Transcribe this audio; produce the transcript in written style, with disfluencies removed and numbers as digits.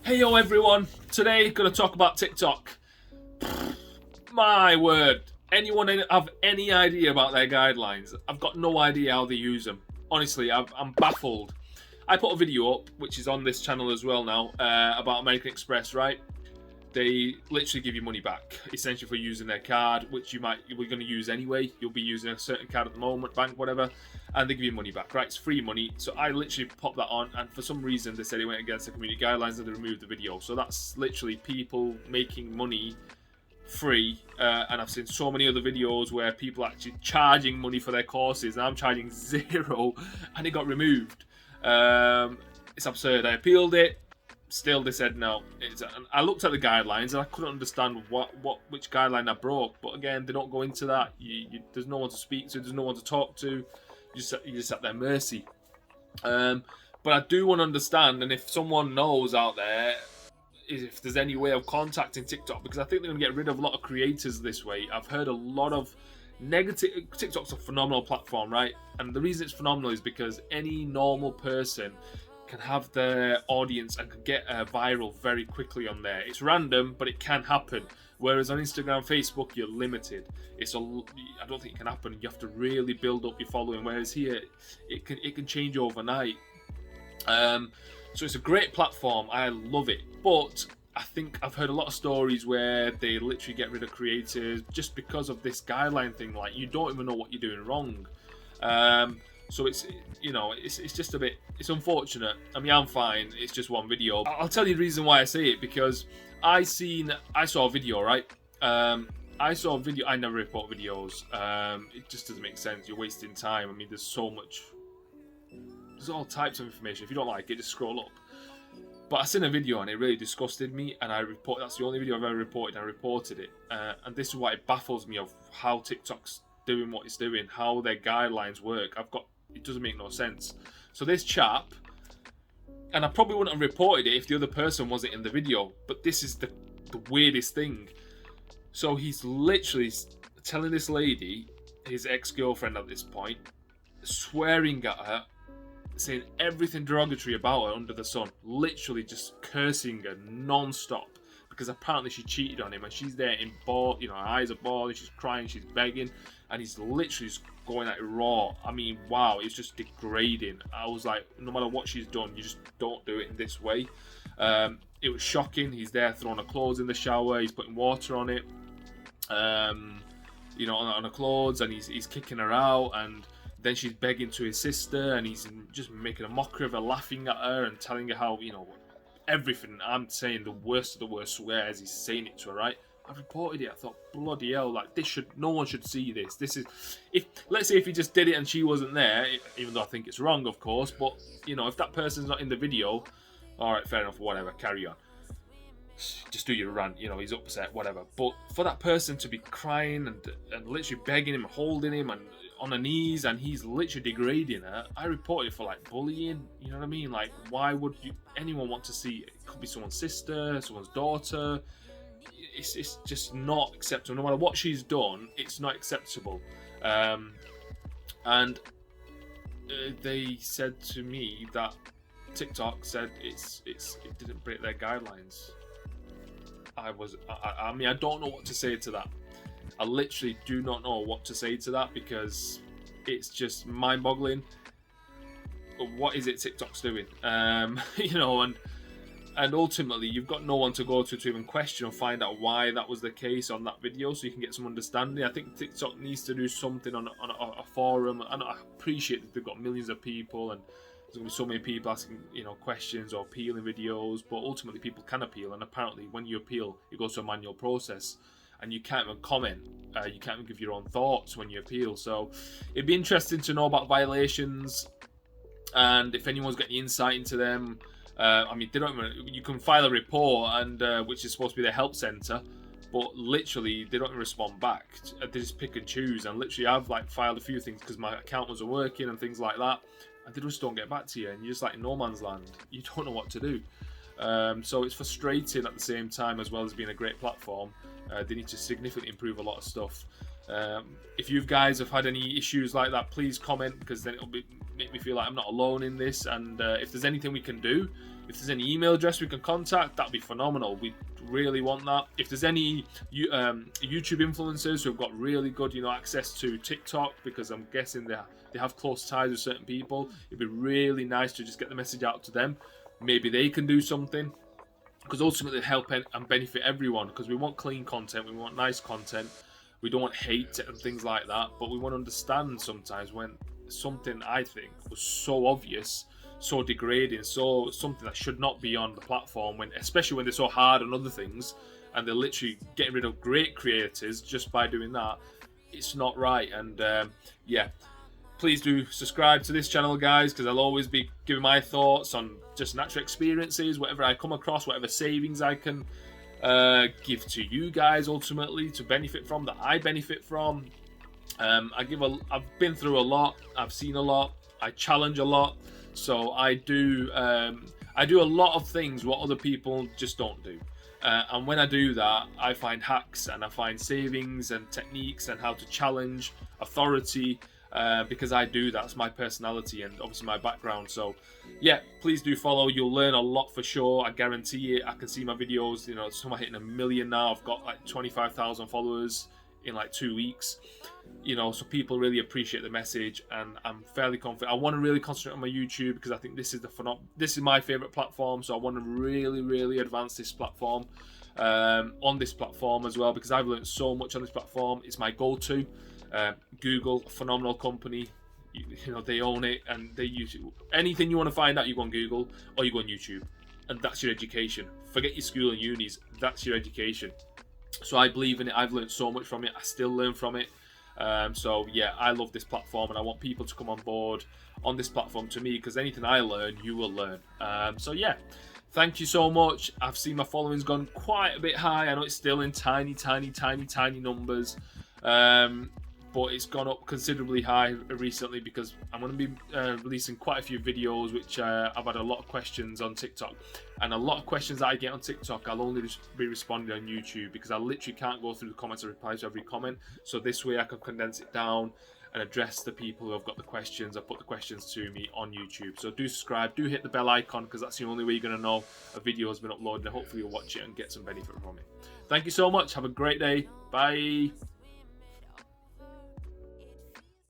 Hey yo everyone, today gonna talk about TikTok. My word, anyone have any idea about their guidelines? I've got no idea how they use them. Honestly, I'm baffled. I put a video up, which is on this channel as well now, about American Express, right? They literally give you money back, essentially for using their card, which you were going to use anyway. You'll be using a certain card at the moment, bank, whatever, and they give you money back, right? It's free money. So I literally popped that on, and for some reason they said it went against the community guidelines and they removed the video. So that's literally people making money free, and I've seen so many other videos where people are actually charging money for their courses, and I'm charging zero, and it got removed. It's absurd. I appealed it. Still, they said no. I looked at the guidelines and I couldn't understand which guideline I broke. But again, they don't go into that. There's no one to speak to. There's no one to talk to. You're just at their mercy. But I do want to understand, and if someone knows out there, if there's any way of contacting TikTok, because I think they're going to get rid of a lot of creators this way. I've heard a lot of negative. TikTok's a phenomenal platform, right? And the reason it's phenomenal is because any normal person can have their audience and can get viral very quickly on there. It's random, but it can happen. Whereas on Instagram, Facebook, you're limited. I don't think it can happen. You have to really build up your following. Whereas here, it can change overnight. So it's a great platform. I love it. But I think I've heard a lot of stories where they literally get rid of creators just because of this guideline thing. Like, you don't even know what you're doing wrong. So it's just a bit, it's unfortunate. I mean, I'm fine. It's just one video. I'll tell you the reason why I say it, because I saw a video, right? I saw a video. I never report videos. It just doesn't make sense. You're wasting time. I mean, there's all types of information. If you don't like it, just scroll up. But I seen a video and it really disgusted me, and that's the only video I've ever reported. I reported it, and this is why it baffles me of how TikTok's doing what it's doing, how their guidelines work. It doesn't make no sense. So this chap, and I probably wouldn't have reported it if the other person wasn't in the video, but this is the weirdest thing. So he's literally telling this lady, his ex-girlfriend at this point, swearing at her, saying everything derogatory about her under the sun, literally just cursing her non-stop, because apparently she cheated on him, and she's there in ball, her eyes are bawling, she's crying, she's begging, and he's literally just going at it raw. I mean, wow, it's just degrading. I was like, no matter what she's done, you just don't do it in this way. It was shocking. He's there throwing her clothes in the shower, he's putting water on it, on her clothes, and he's kicking her out, and then she's begging to his sister, and he's just making a mockery of her, laughing at her and telling her how, everything. I'm saying the worst of the worst swears. He's saying it to her, right? I reported it. I thought, bloody hell, like, no one should see this. This is, let's say if he just did it and she wasn't there, even though I think it's wrong, of course, but, if that person's not in the video, all right, fair enough, whatever, carry on. Just do your rant, he's upset, whatever. But for that person to be crying and literally begging him, holding him, and on her knees, and he's literally degrading her, I reported it for, like, bullying. You know what I mean? Like, why would anyone want to see it? It could be someone's sister, someone's daughter. It's just not acceptable. No matter what she's done, it's not acceptable. And they said to me that TikTok said it didn't break their guidelines. I mean, I don't know what to say to that. I literally do not know what to say to that, because it's just mind-boggling. What is it TikTok's doing? And ultimately, you've got no one to go to even question or find out why that was the case on that video, so you can get some understanding. I think TikTok needs to do something on a forum, and I appreciate that they've got millions of people, and there's going to be so many people asking, questions or appealing videos, but ultimately people can appeal, and apparently when you appeal, it goes to a manual process, and you can't even comment, you can't even give your own thoughts when you appeal. So it'd be interesting to know about violations, and if anyone's got any insight into them. I mean, you can file a report, and which is supposed to be the help centre, but literally they don't respond back. They just pick and choose, and literally I've filed a few things because my account wasn't working and things like that, and they just don't get back to you, and you're just like in no man's land. You don't know what to do. So it's frustrating at the same time, as well as being a great platform. They need to significantly improve a lot of stuff. If you guys have had any issues like that, please comment, because then it'll make me feel like I'm not alone in this. And if there's anything we can do, if there's any email address we can contact, that'd be phenomenal. We really want that. If there's any YouTube influencers who've got really good, access to TikTok, because I'm guessing they have close ties with certain people, it'd be really nice to just get the message out to them. Maybe they can do something, because ultimately help and benefit everyone, because we want clean content, we want nice content, we don't want hate and things like that, but we want to understand sometimes when something, I think, was so obvious, so degrading, so something that should not be on the platform, especially when they're so hard on other things and they're literally getting rid of great creators just by doing that. It's not right. And yeah, please do subscribe to this channel, guys, because I'll always be giving my thoughts on just natural experiences, whatever I come across, whatever savings I can give to you guys ultimately to benefit from, that I benefit from. I've been through a lot, I've seen a lot, I challenge a lot, so I do a lot of things what other people just don't do. And when I do that, I find hacks and I find savings and techniques and how to challenge authority, because I do that. That's my personality and obviously my background. So yeah, please do follow. You'll learn a lot for sure. I guarantee it. I can see my videos, some are hitting 1 million now. I've got like 25,000 followers in like 2 weeks. So people really appreciate the message, and I'm fairly confident. I want to really concentrate on my YouTube, because I think this is my favorite platform. So I want to really advance this platform, on this platform as well, because I've learned so much on this platform. It's my go-to. Google, a phenomenal company. They own it, and they use it. Anything you want to find out, you go on Google or you go on YouTube, and that's your education. Forget your school and unis. That's your education. So I believe in it. I've learned so much from it. I still learn from it. So yeah, I love this platform, and I want people to come on board on this platform to me, because anything I learn, you will learn. So yeah, thank you so much. I've seen my following's gone quite a bit high. I know it's still in tiny numbers, but it's gone up considerably high recently, because I'm going to be releasing quite a few videos, which I've had a lot of questions on TikTok, and a lot of questions that I get on TikTok I'll only be responding on YouTube, because I literally can't go through the comments and reply to every comment. So this way I can condense it down and address the people who have got the questions. I put the questions to me on YouTube. So do subscribe, do hit the bell icon, because that's the only way you're going to know a video has been uploaded, and hopefully you'll watch it and get some benefit from it. Thank you so much. Have a great day. Bye.